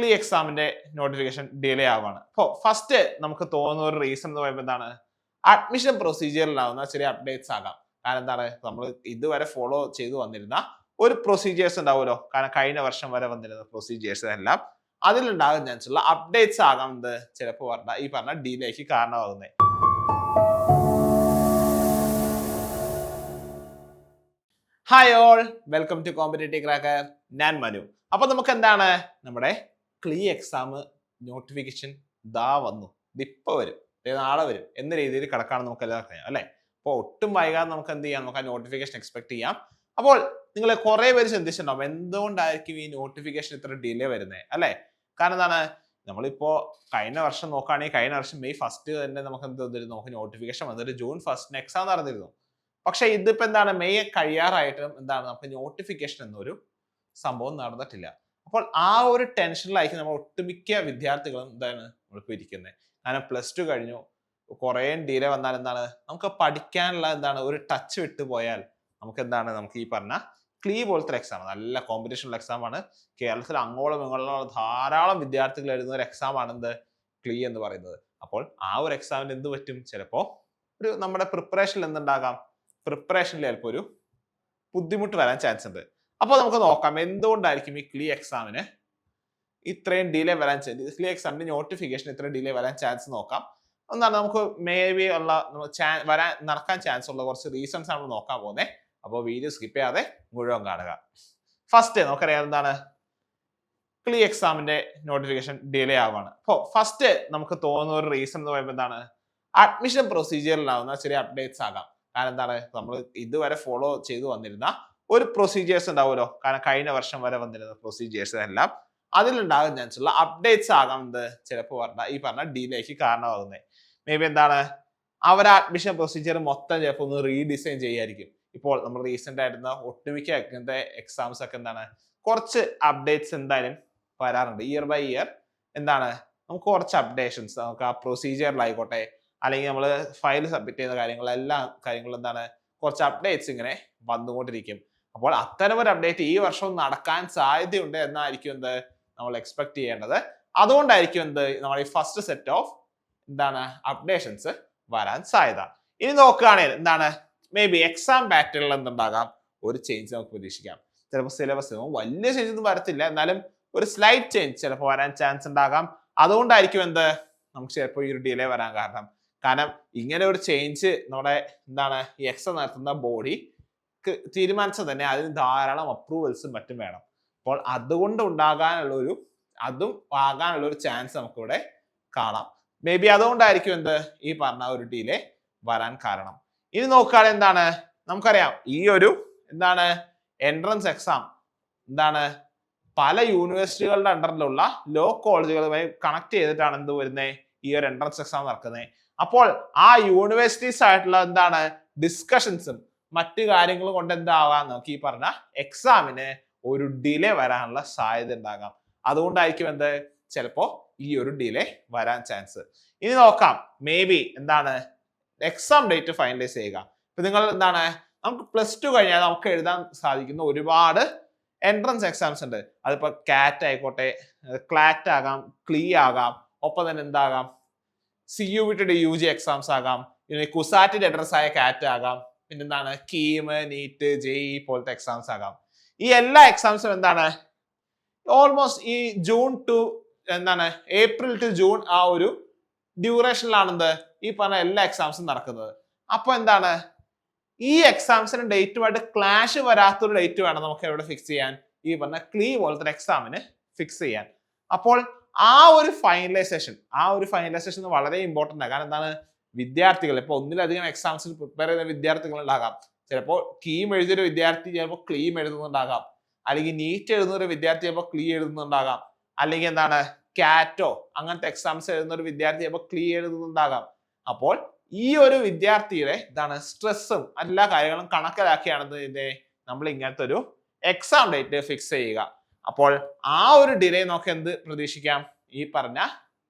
ക്ലീ എക്സാമിന്റെ notification delay ആവുകയാണ്. അപ്പോൾ ഫസ്റ്റ് നമുക്ക് തോന്നുന്ന ഒരു റീസൺ എന്ന് പറയുമ്പോൾ എന്താണ്, അഡ്മിഷൻ പ്രൊസീജിയറിലാവുന്ന ചെറിയ അപ്ഡേറ്റ്സ് ആകാം. കാരണം എന്താണ്, നമ്മൾ ഇതുവരെ ഫോളോ ചെയ്തു വന്നിരുന്ന ഒരു പ്രൊസീജിയേഴ്സ് ഉണ്ടാവുമല്ലോ, കാരണം കഴിഞ്ഞ വർഷം വരെ വന്നിരുന്ന പ്രൊസീജിയേഴ്സ് എല്ലാം അതിലുണ്ടാകാൻ ചാൻസ് ഉള്ള അപ്ഡേറ്റ്സ് ആകാം എന്ത് ചിലപ്പോൾ ഈ പറഞ്ഞ ഡിലേക്ക് കാരണമാകുന്നത്. Hi all, welcome to competitive cracker. ഞാൻ മനു. അപ്പൊ നമുക്ക് എന്താണ്, നമ്മുടെ ക്ലീ എക്സാം നോട്ടിഫിക്കേഷൻ വന്നു, ഇതിപ്പോ വരും, നാളെ വരും എന്ന രീതിയിൽ കിടക്കാണ് നമുക്ക് എല്ലാവർക്കും അറിയാം അല്ലെ. അപ്പോൾ ഒട്ടും വൈകാതെ നമുക്ക് എന്ത് ചെയ്യാം, നമുക്ക് ആ നോട്ടിഫിക്കേഷൻ എക്സ്പെക്ട് ചെയ്യാം. അപ്പോൾ നിങ്ങൾ കുറെ പേര് ചിന്തിച്ചിട്ടുണ്ടാവും എന്തുകൊണ്ടായിരിക്കും ഈ നോട്ടിഫിക്കേഷൻ ഇത്ര ഡിലേ വരുന്നത് അല്ലെ. കാരണം എന്താണ്, നമ്മളിപ്പോ കഴിഞ്ഞ വർഷം നോക്കുകയാണെങ്കിൽ കഴിഞ്ഞ വർഷം മെയ് 1 തന്നെ നമുക്ക് എന്ത് വന്നിരുന്നു, നമുക്ക് നോട്ടിഫിക്കേഷൻ വന്നിട്ട് ജൂൺ 1 എക്സാം നടന്നിരുന്നു. പക്ഷെ ഇതിപ്പോ എന്താണ്, മെയ് കഴിയാറായിട്ടും എന്താണ് നമുക്ക് നോട്ടിഫിക്കേഷൻ എന്നൊരു സംഭവം നടന്നിട്ടില്ല. അപ്പോൾ ആ ഒരു ടെൻഷനിലായിരിക്കും നമ്മൾ ഒട്ടുമിക്ക വിദ്യാർത്ഥികളും എന്താണ് നമ്മളിപ്പോ ഇരിക്കുന്നത്. കാരണം +2 കഴിഞ്ഞു, കുറേ ഡിലേ വന്നാൽ എന്താണ്, നമുക്ക് പഠിക്കാനുള്ള എന്താണ് ഒരു ടച്ച് വിട്ടു പോയാൽ നമുക്ക് എന്താണ്, നമുക്ക് ഈ പറഞ്ഞ ക്ലീ പോലത്തെ എക്സാം, നല്ല കോമ്പറ്റീഷനുള്ള എക്സാം ആണ്. കേരളത്തിൽ അങ്ങോളം ഇങ്ങോളം ധാരാളം വിദ്യാർത്ഥികൾ എഴുതുന്ന ഒരു എക്സാം ആണ് എന്ത് ക്ലീ എന്ന് പറയുന്നത്. അപ്പോൾ ആ ഒരു എക്സാമിന് എന്ത് പറ്റും, ചിലപ്പോ ഒരു നമ്മുടെ പ്രിപ്പറേഷനിൽ എന്തുണ്ടാകാം, പ്രിപ്പറേഷനിൽ ചിലപ്പോൾ ഒരു ബുദ്ധിമുട്ട് വരാൻ ചാൻസ് ഉണ്ട്. അപ്പോൾ നമുക്ക് നോക്കാം എന്തുകൊണ്ടായിരിക്കും ഈ ക്ലീ എക്സാമിന് ഇത്രയും ഡിലേ വരാൻ ചാൻസ്, ക്ലീ എക്സാമിന്റെ നോട്ടിഫിക്കേഷൻ ഇത്രയും ഡിലേ വരാൻ ചാൻസ് നോക്കാം. എന്താണ് നമുക്ക് മേ ബി ഉള്ള നടക്കാൻ ചാൻസ് ഉള്ള കുറച്ച് റീസൺസ് ആണ് നോക്കാൻ പോകുന്നത്. അപ്പോൾ വീഡിയോ സ്കിപ്പ് ചെയ്യാതെ മുഴുവൻ കാണുക. ഫസ്റ്റ് നമുക്കറിയാം എന്താണ്, ക്ലീ എക്സാമിന്റെ നോട്ടിഫിക്കേഷൻ ഡിലേ ആവുകയാണ്. അപ്പോൾ ഫസ്റ്റ് നമുക്ക് തോന്നുന്ന ഒരു റീസൺ എന്ന് പറയുമ്പോൾ എന്താണ്, അഡ്മിഷൻ പ്രൊസീജിയറിലാവുന്ന ചെറിയ അപ്ഡേറ്റ്സ് ആകാം. കാരണം എന്താണ്, നമ്മൾ ഇതുവരെ ഫോളോ ചെയ്തു വന്നിരുന്ന ഒരു പ്രൊസീജിയേഴ്സ് ഉണ്ടാവുമല്ലോ, കാരണം കഴിഞ്ഞ വർഷം വരെ വന്നിരുന്ന പ്രൊസീജിയേഴ്സ് എല്ലാം അതിലുണ്ടാകാൻ ചാൻസ് ഉള്ള അപ്ഡേറ്റ്സ് ആകാം എന്ത് ചിലപ്പോൾ ഈ പറഞ്ഞ ഡിലേക്ക് കാരണമാകുന്നത്. മേ ബി എന്താണ്, അവർ അഡ്മിഷൻ പ്രൊസീജിയർ മൊത്തം ചിലപ്പോൾ ഒന്ന് റീഡിസൈൻ ചെയ്യായിരിക്കും. ഇപ്പോൾ നമ്മൾ റീസെന്റ് ആയിരുന്ന ഒട്ടുമിക്ക എക്സാംസ് ഒക്കെ എന്താണ്, കുറച്ച് അപ്ഡേറ്റ്സ് എന്തായാലും വരാറുണ്ട്. ഇയർ ബൈ ഇയർ എന്താണ് നമുക്ക് കുറച്ച് അപ്ഡേഷൻസ്, നമുക്ക് ആ പ്രൊസീജിയറിലായിക്കോട്ടെ അല്ലെങ്കിൽ നമ്മൾ ഫയൽ സബ്മിറ്റ് ചെയ്യുന്ന എല്ലാ കാര്യങ്ങളും എന്താണ് കുറച്ച് അപ്ഡേറ്റ്സ് ഇങ്ങനെ വന്നുകൊണ്ടിരിക്കും. അപ്പോൾ അത്തരം ഒരു അപ്ഡേറ്റ് ഈ വർഷം നടക്കാൻ സാധ്യതയുണ്ട് എന്നായിരിക്കും എന്ത് നമ്മൾ എക്സ്പെക്ട് ചെയ്യേണ്ടത്. അതുകൊണ്ടായിരിക്കും എന്ത് നമ്മൾ ഈ ഫസ്റ്റ് സെറ്റ് ഓഫ് എന്താണ് അപ്ഡേഷൻസ് വരാൻ സാധ്യത. ഇനി നോക്കുകയാണെങ്കിൽ എന്താണ്, മേ ബി എക്സാം പാറ്റേണിൽ എന്തുണ്ടാകാം, ഒരു ചേഞ്ച് നമുക്ക് പ്രതീക്ഷിക്കാം. ചിലപ്പോൾ സിലബസ് വലിയ ചേഞ്ച് ഒന്നും വരത്തില്ല, എന്നാലും ഒരു സ്ലൈറ്റ് ചേഞ്ച് ചിലപ്പോൾ വരാൻ ചാൻസ് ഉണ്ടാകാം. അതുകൊണ്ടായിരിക്കും എന്ത് നമുക്ക് ചിലപ്പോൾ ഈ ഒരു ഡിലേ വരാൻ കാരണം ഇങ്ങനെ ഒരു ചേഞ്ച് നമ്മുടെ എന്താണ് ഈ എക്സാം നടത്തുന്ന ബോഡി തീരുമാനിച്ചത് തന്നെ അതിന് ധാരാളം അപ്രൂവൽസും മറ്റും വേണം. അപ്പോൾ അതുകൊണ്ട് ആകാനുള്ള ഒരു ചാൻസ് നമുക്കിവിടെ കാണാം. മേ ബി അതുകൊണ്ടായിരിക്കും എന്ത് ഈ പറഞ്ഞ ഒരു ഡിലേ വരാൻ കാരണം. ഇനി നോക്കുകയാണെങ്കിൽ എന്താണ്, നമുക്കറിയാം ഈ ഒരു എന്താണ് എൻട്രൻസ് എക്സാം എന്താണ് പല യൂണിവേഴ്സിറ്റികളുടെ അണ്ടറിലുള്ള ലോ കോളേജുകളുമായി കണക്ട് ചെയ്തിട്ടാണ് എന്ത് വരുന്നത്, ഈ ഒരു എൻട്രൻസ് എക്സാം നടക്കുന്നത്. അപ്പോൾ ആ യൂണിവേഴ്സിറ്റീസ് ആയിട്ടുള്ള എന്താണ് ഡിസ്കഷൻസും മറ്റു കാര്യങ്ങളും കൊണ്ട് എന്താവാം, നമുക്ക് ഈ പറഞ്ഞ എക്സാമിന് ഒരു ഡിലേ വരാനുള്ള സാധ്യത ഉണ്ടാകാം. അതുകൊണ്ടായിരിക്കും എന്ത് ചിലപ്പോ ഈ ഒരു ഡിലേ വരാൻ ചാൻസ്. ഇനി നോക്കാം, മേ ബി എന്താണ് എക്സാം ഡേറ്റ് ഫൈനലൈസ് ചെയ്യുക. ഇപ്പൊ നിങ്ങൾ എന്താണ്, നമുക്ക് +2 കഴിഞ്ഞാൽ നമുക്ക് എഴുതാൻ സാധിക്കുന്ന ഒരുപാട് എൻട്രൻസ് എക്സാംസ് ഉണ്ട്. അതിപ്പോ കാറ്റ് ആയിക്കോട്ടെ, ക്ലാറ്റ് ആകാം, ക്ലീ ആകാം, ഒപ്പം തന്നെ എന്താകാം CUVT UG എക്സാംസ് ആകാം, പിന്നെ കുസാറ്റിന്റെ അഡ്രസ് ആയ കാറ്റ് ആകാം, പിന്നെന്താണ് കീം, നീറ്റ്, JEE പോലത്തെ എക്സാംസ് ആകാം. ഈ എല്ലാ എക്സാംസും എന്താണ് ഓൾമോസ്റ്റ് ഈ ജൂൺ ടു എന്താണ് ഏപ്രിൽ ടു ജൂൺ ആ ഒരു ഡ്യൂറേഷനിലാണെന്ത് ഈ പറഞ്ഞ എല്ലാ എക്സാംസും നടക്കുന്നത്. അപ്പൊ എന്താണ് ഈ എക്സാംസിന് ഡേറ്റുമായിട്ട് ക്ലാഷ് വരാത്തൊരു ഡേറ്റ് വേണം നമുക്ക് എവിടെ ഫിക്സ് ചെയ്യാൻ, ഈ പറഞ്ഞ ക്ലീ പോലത്തെ എക്സാമിന് ഫിക്സ് ചെയ്യാൻ. അപ്പോൾ ആ ഒരു ഫൈനലൈസേഷൻ വളരെ ഇമ്പോർട്ടന്റ് ആണ്. കാരണം എന്താണ്, വിദ്യാർത്ഥികൾ ഇപ്പൊ ഒന്നിലധികം എക്സാംസിൽ പ്രിപ്പയർ ചെയ്യുന്ന വിദ്യാർത്ഥികൾ ഉണ്ടാകാം. ചിലപ്പോൾ കീം എഴുതിയൊരു വിദ്യാർത്ഥി ചിലപ്പോൾ ക്ലീം എഴുതുന്നുണ്ടാകാം, അല്ലെങ്കിൽ നീറ്റ് എഴുതുന്ന ഒരു വിദ്യാർത്ഥി ചിലപ്പോൾ ക്ലീ എഴുതുന്നുണ്ടാകാം, അല്ലെങ്കിൽ എന്താണ് കാറ്റോ അങ്ങനത്തെ എക്സാംസ് എഴുതുന്ന ഒരു വിദ്യാർത്ഥി ചിലപ്പോൾ ക്ലീ എഴുതുന്നുണ്ടാകാം. അപ്പോൾ ഈ ഒരു വിദ്യാർത്ഥിയുടെ എന്താണ് സ്ട്രെസ്സും എല്ലാ കാര്യങ്ങളും കണക്കിലാക്കിയാണ് നമ്മൾ ഇങ്ങനത്തെ ഒരു എക്സാം ഡേറ്റ് ഫിക്സ് ചെയ്യുക. അപ്പോൾ ആ ഒരു ഡിലേ നമുക്ക് എന്ത് പ്രതീക്ഷിക്കാം, ഈ പറഞ്ഞ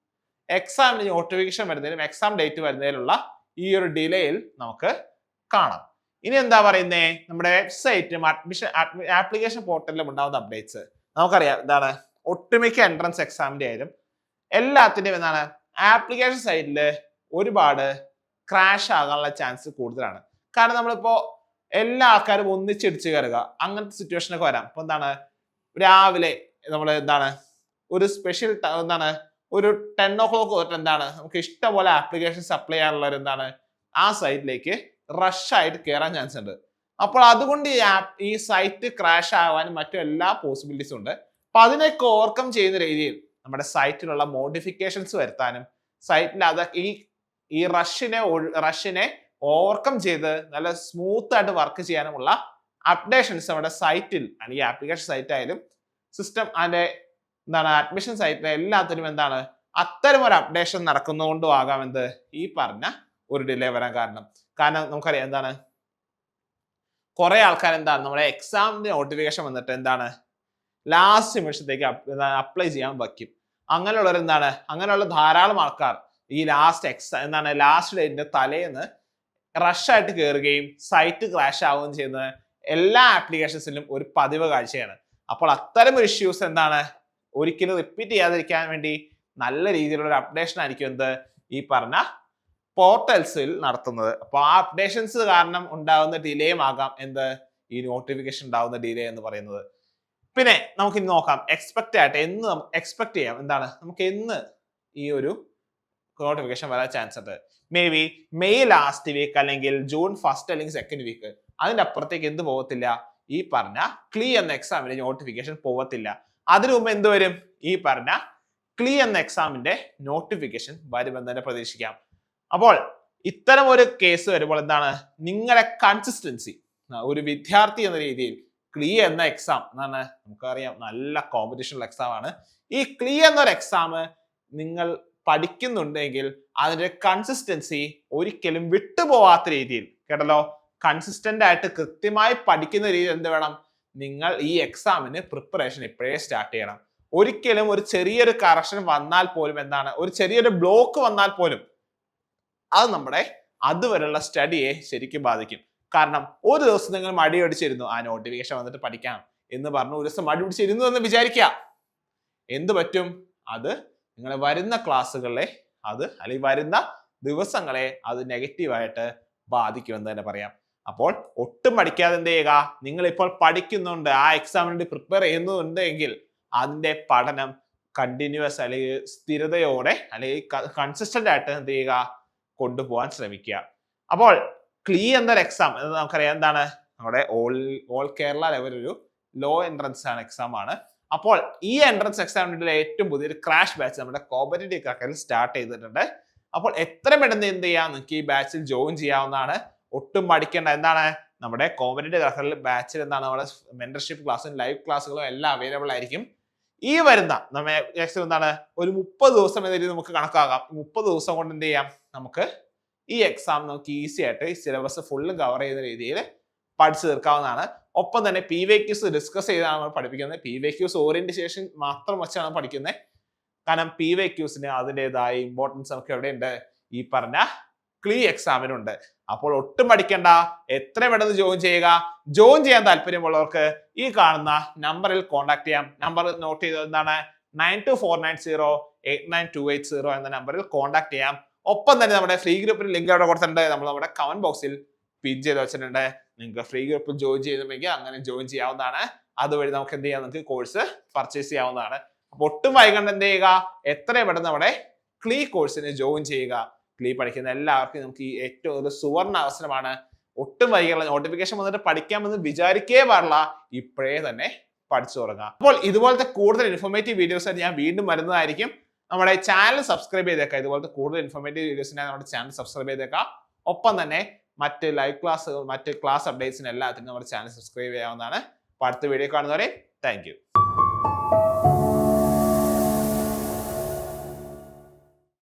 എക്സാമിന് നോട്ടിഫിക്കേഷൻ വരുന്നതിലും എക്സാം ഡേറ്റ് വരുന്നതിലുള്ള ഈ ഒരു ഡിലേയിൽ നമുക്ക് കാണാം. ഇനി എന്താ പറയുന്നത്, നമ്മുടെ വെബ്സൈറ്റും അഡ്മിഷൻ ആപ്ലിക്കേഷൻ പോർട്ടലിലും ഉണ്ടാവുന്ന അപ്ഡേറ്റ്സ് നമുക്കറിയാം. എന്താണ് ഒട്ടുമിക്ക എൻട്രൻസ് എക്സാമിന്റെ ആയാലും എല്ലാത്തിന്റെയും എന്താണ് ആപ്ലിക്കേഷൻ സൈറ്റിൽ ഒരുപാട് ക്രാഷ് ആകാനുള്ള ചാൻസ് കൂടുതലാണ്. കാരണം നമ്മളിപ്പോ എല്ലാ ആൾക്കാരും ഒന്നിച്ചിടിച്ച് കയറുക അങ്ങനത്തെ സിറ്റുവേഷനൊക്കെ വരാം. ഇപ്പൊ എന്താണ് രാവിലെ നമ്മൾ എന്താണ് ഒരു സ്പെഷ്യൽ എന്താണ് ഒരു 10 o'clock തൊട്ട് എന്താണ് നമുക്ക് ഇഷ്ടംപോലെ ആപ്ലിക്കേഷൻസ് അപ്ലൈ ചെയ്യാനുള്ളവർ എന്താണ് ആ സൈറ്റിലേക്ക് റഷ് ആയിട്ട് കയറാൻ ചാൻസ് ഉണ്ട്. അപ്പോൾ അതുകൊണ്ട് ഈ സൈറ്റ് ക്രാഷ് ആവാനും മറ്റു എല്ലാ പോസിബിലിറ്റീസും ഉണ്ട്. അപ്പൊ അതിനൊക്കെ ഓവർകം ചെയ്യുന്ന രീതിയിൽ നമ്മുടെ സൈറ്റിലുള്ള മോഡിഫിക്കേഷൻസ് വരുത്താനും സൈറ്റിൽ അതൊക്കെ ഈ റഷിനെ ഓവർകം ചെയ്ത് നല്ല സ്മൂത്ത് ആയിട്ട് വർക്ക് ചെയ്യാനുമുള്ള അപ്ഡേഷൻസ് നമ്മുടെ സൈറ്റിൽ അല്ലെങ്കിൽ ആപ്ലിക്കേഷൻ സൈറ്റ് ആയാലും സിസ്റ്റം അതിന്റെ എന്താണ് അഡ്മിഷൻ സൈറ്റിൽ എല്ലാത്തിനും എന്താണ് അത്തരം ഒരു അപ്ഡേഷൻ നടക്കുന്നതുകൊണ്ടും ആകാം എന്ത് ഈ പറഞ്ഞ ഒരു ഡിലേ വരാൻ കാരണം. കാരണം നമുക്കറിയാം എന്താണ് കുറെ ആൾക്കാർ എന്താണ് നമ്മുടെ എക്സാമിന്റെ നോട്ടിഫിക്കേഷൻ വന്നിട്ട് എന്താണ് ലാസ്റ്റ് നിമിഷത്തേക്ക് അപ്ലൈ ചെയ്യാൻ വയ്ക്കും. അങ്ങനെയുള്ളവർ എന്താണ് അങ്ങനെയുള്ള ധാരാളം ആൾക്കാർ ഈ ലാസ്റ്റ് ഡേറ്റിന്റെ തലേന്ന് റഷായിട്ട് കയറുകയും സൈറ്റ് ക്രാഷ് ആവുകയും ചെയ്യുന്നത് എല്ലാ ആപ്ലിക്കേഷൻസിലും ഒരു പതിവ് കാഴ്ചയാണ്. അപ്പോൾ അത്തരം ഒരു ഇഷ്യൂസ് എന്താണ് ഒരിക്കലും റിപ്പീറ്റ് ചെയ്യാതിരിക്കാൻ വേണ്ടി നല്ല രീതിയിലുള്ള ഒരു അപ്ഡേഷൻ ആയിരിക്കും എന്ത് ഈ പറഞ്ഞ പോർട്ടൽസിൽ നടത്തുന്നത്. അപ്പൊ ആ അപ്ഡേഷൻസ് കാരണം ഉണ്ടാകുന്ന ഡിലേയും ആകാം എന്ത് ഈ നോട്ടിഫിക്കേഷൻ ഉണ്ടാകുന്ന ഡിലേ എന്ന് പറയുന്നത്. പിന്നെ നമുക്ക് ഇനി നോക്കാം എക്സ്പെക്ട് ചെയ്യാം എന്താണ് നമുക്ക് എന്ന് ഈ ഒരു നോട്ടിഫിക്കേഷൻ വരാൻ ചാൻസ് ഉണ്ട്. Maybe May last week അല്ലെങ്കിൽ ജൂൺ 1st അല്ലെങ്കിൽ 2nd വീക്ക്. അതിന്റെ അപ്പുറത്തേക്ക് എന്ത് പോകത്തില്ല ഈ പറഞ്ഞ ക്ലീ എന്ന എക്സാമിന്റെ നോട്ടിഫിക്കേഷൻ പോകത്തില്ല. അതിനു മുമ്പ് എന്ത് വരും ഈ പറഞ്ഞ ക്ലീ എന്ന എക്സാമിന്റെ നോട്ടിഫിക്കേഷൻ വരുമെന്ന് തന്നെ പ്രതീക്ഷിക്കാം. അപ്പോൾ ഇത്തരം ഒരു കേസ് വരുമ്പോൾ എന്താണ് നിങ്ങളുടെ കൺസിസ്റ്റൻസി ഒരു വിദ്യാർത്ഥി എന്ന രീതിയിൽ ക്ലീ എന്ന എക്സാം എന്നാണ് നമുക്കറിയാം നല്ല കോമ്പറ്റീഷണൽ എക്സാം ആണ്. ഈ ക്ലീ എന്നൊരു എക്സാം നിങ്ങൾ പഠിക്കുന്നുണ്ടെങ്കിൽ അതിന്റെ കൺസിസ്റ്റൻസി ഒരിക്കലും വിട്ടുപോകാത്ത രീതിയിൽ കേട്ടല്ലോ കൺസിസ്റ്റന്റ് ആയിട്ട് കൃത്യമായി പഠിക്കുന്ന രീതിയിൽ എന്ത് വേണം നിങ്ങൾ ഈ എക്സാമിന് പ്രിപ്പറേഷൻ ഇപ്പോഴേ സ്റ്റാർട്ട് ചെയ്യണം. ഒരിക്കലും ഒരു ചെറിയൊരു കറക്ഷൻ വന്നാൽ പോലും എന്താണ് ഒരു ചെറിയൊരു ബ്ലോക്ക് വന്നാൽ പോലും അത് നമ്മുടെ അതുവരെയുള്ള സ്റ്റഡിയെ ശരിക്കും ബാധിക്കും. കാരണം ഒരു ദിവസം നിങ്ങൾ മടി പിടിച്ചിരുന്നു ആ നോട്ടിഫിക്കേഷൻ വന്നിട്ട് പഠിക്കാം എന്ന് പറഞ്ഞു ഒരു ദിവസം മടി പിടിച്ചിരുന്നു എന്ന് വിചാരിക്കുക എന്ത് പറ്റും അത് നിങ്ങളെ വരുന്ന ക്ലാസ്സുകളെ അല്ലെങ്കിൽ വരുന്ന ദിവസങ്ങളെ അത് നെഗറ്റീവായിട്ട് ബാധിക്കുമെന്ന് തന്നെ പറയാം. അപ്പോൾ ഒട്ടും പഠിക്കാതെ എന്ത് ചെയ്യുക നിങ്ങൾ ഇപ്പോൾ പഠിക്കുന്നുണ്ട് ആ എക്സാമിന് വേണ്ടി പ്രിപ്പയർ ചെയ്യുന്നുണ്ട് എങ്കിൽ അതിന്റെ പഠനം കണ്ടിന്യൂസ് അല്ലെങ്കിൽ സ്ഥിരതയോടെ അല്ലെങ്കിൽ കൺസിസ്റ്റന്റ് ആയിട്ട് എന്ത് ചെയ്യുക കൊണ്ടുപോകാൻ ശ്രമിക്കുക. അപ്പോൾ ക്ലീ എന്നൊരു എക്സാം എന്ന് നമുക്കറിയാം എന്താണ് നമ്മുടെ ഓൾ കേരള ലെവൽ ഒരു ലോ എൻട്രൻസ് എക്സാം ആണ്. അപ്പോൾ ഈ എൻട്രൻസ് എക്സാമിന്റെ ഏറ്റവും പുതിയൊരു ക്രാഷ് ബാച്ച് നമ്മുടെ കോമ്പറ്റേറ്റീവ് ക്രാക്കറിൽ സ്റ്റാർട്ട് ചെയ്തിട്ടുണ്ട്. അപ്പോൾ എത്ര പെട്ടെന്ന് എന്ത് ചെയ്യാം നിങ്ങൾക്ക് ഈ ബാച്ചിൽ ജോയിൻ ചെയ്യാവുന്നതാണ്. ഒട്ടും പഠിക്കേണ്ട എന്താണ് നമ്മുടെ കോമ്പറ്റേറ്റീവ് ക്രാക്കറിൽ ബാച്ചിൽ എന്താണ് നമ്മുടെ മെന്റർഷിപ്പ് ക്ലാസ്സും ലൈവ് ക്ലാസ്സുകളും എല്ലാം അവൈലബിൾ ആയിരിക്കും. ഈ വരുന്ന എന്താണ് ഒരു 30 ദിവസം എന്ന രീതിയിൽ നമുക്ക് കണക്കാക്കാം. 30 ദിവസം കൊണ്ട് എന്ത് ചെയ്യാം നമുക്ക് ഈ എക്സാം നമുക്ക് ഈസി ആയിട്ട് ഈ സിലബസ് ഫുള്ളും കവർ ചെയ്യുന്ന രീതിയിൽ പഠിച്ചു തീർക്കാവുന്നതാണ്. ഒപ്പം തന്നെ PYQs ഡിസ്കസ് ചെയ്താണ് നമ്മൾ പഠിപ്പിക്കുന്നത്. PYQs ഓറിയന്റേഷൻ മാത്രം വെച്ചാണ് പഠിക്കുന്നത്. കാരണം PYQസിന് അതിൻ്റെതായ ഇമ്പോർട്ടൻസ് നമുക്ക് എവിടെയുണ്ട് ഈ പറഞ്ഞ ക്ലീ എക്സാമിനുണ്ട്. അപ്പോൾ ഒട്ടും പഠിക്കേണ്ട എത്ര പെട്ടെന്ന് ജോയിൻ ചെയ്യുക. ജോയിൻ ചെയ്യാൻ താല്പര്യമുള്ളവർക്ക് ഈ കാണുന്ന നമ്പറിൽ കോൺടാക്ട് ചെയ്യാം. നമ്പർ നോട്ട് ചെയ്തത് എന്താണ് 9249089280 എന്ന നമ്പറിൽ കോൺടാക്ട് ചെയ്യാം. ഒപ്പം തന്നെ നമ്മുടെ ഫ്രീ ഗ്രൂപ്പിന് ലിങ്ക് അവിടെ കൊടുത്തിട്ടുണ്ട്. നമ്മൾ നമ്മുടെ കമന്റ് ബോക്സിൽ പിൻ ചെയ്ത് വെച്ചിട്ടുണ്ട്. നിങ്ങൾക്ക് ഫ്രീ ഗ്രൂപ്പിൽ ജോയിൻ ചെയ്യണമെങ്കിൽ അങ്ങനെ ജോയിൻ ചെയ്യാവുന്നതാണ്. അതുവഴി നമുക്ക് എന്ത് ചെയ്യാം നമുക്ക് കോഴ്സ് പർച്ചേസ് ചെയ്യാവുന്നതാണ്. അപ്പൊ ഒട്ടും വൈകണ്ട എന്ത് ചെയ്യുക എത്ര പെട്ടെന്ന് നമ്മുടെ ക്ലീ കോഴ്സിന് ജോയിൻ ചെയ്യുക. ക്ലീ പഠിക്കുന്ന എല്ലാവർക്കും നമുക്ക് ഈ ഏറ്റവും ഒരു സുവർണ അവസരമാണ്. ഒട്ടും വൈകിയുള്ള നോട്ടിഫിക്കേഷൻ വന്നിട്ട് പഠിക്കാമെന്ന് വിചാരിക്കേ പാടില്ല. ഇപ്പോഴേ തന്നെ പഠിച്ചു തുടങ്ങുക. അപ്പോൾ ഇതുപോലത്തെ കൂടുതൽ ഇൻഫോർമേറ്റീവ് വീഡിയോസ് ഞാൻ വീണ്ടും വരുന്നതായിരിക്കും. നമ്മുടെ ചാനൽ സബ്സ്ക്രൈബ് ചെയ്തേക്കാം. ഇതുപോലത്തെ കൂടുതൽ ഇൻഫോർമേറ്റീവ് വീഡിയോസിനായി നമ്മുടെ ചാനൽ സബ്സ്ക്രൈബ് ചെയ്തേക്കാം. ഒപ്പം തന്നെ മറ്റ് ലൈവ് ക്ലാസ്സുകൾ മറ്റ് ക്ലാസ് അപ്ഡേറ്റ്സിന് എല്ലാത്തിനും നമ്മുടെ ചാനൽ സബ്സ്ക്രൈബ് ചെയ്യാവുന്നതാണ്. അടുത്ത വീഡിയോ കാണുന്നവരെ താങ്ക് യു.